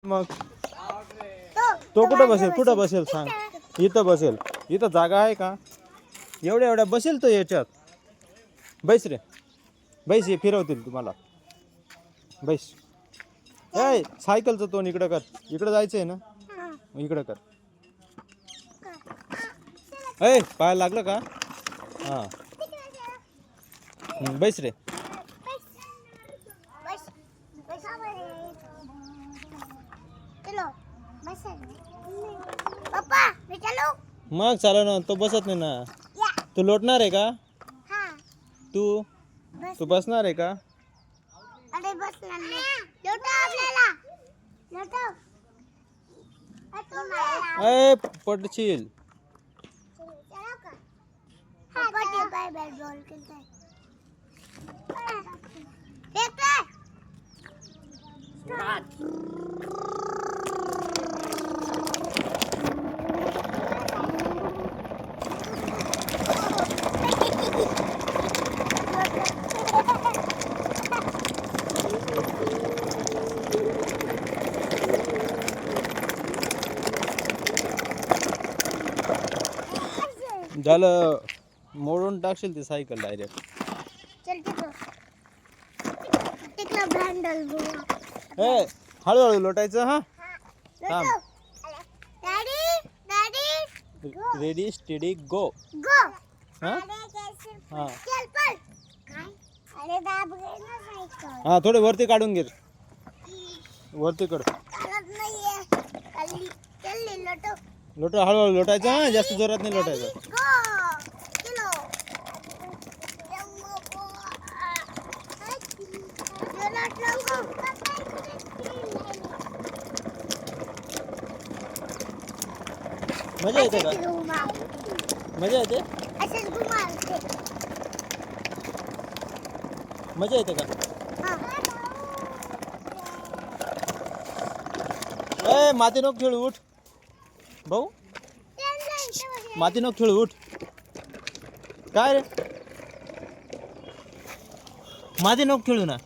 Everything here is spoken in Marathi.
मग तो कुठं बसेल? कुठं बसेल सांग? इथं बसेल. इथं जागा आहे का? एवढ्या एवढ्या बसेल तो याच्यात. बैस रे, बैस. हे फिरवतील तुम्हाला. बैस. ए सायकलचं तोंड इकडं कर. इकडं जायचंय ना, इकडं कर. ए पाय लागलं का? हां, बैस रे. मग चालव ना. तो बसत नाही ना. तू लोटणार आहे का? तू तू बसणार आहे का? ए पडशील. झालं, मोडून टाकशील ती सायकल डायरेक्ट. ए हळूहळू लोटायचं. हा थांब. रेडी स्टेडी गो. हा हा थोडे वरती काढून घे. वरती काढ. लोट हळूहळू लोटायचं. हा जास्त जोरात नाही लोटायचं. मजा येते का? मजा येते. मजा येते का? ए माती नको खेळू, उठ भाऊ. माती नको खेळू, उठ. काय रे, माती नको खेळू ना.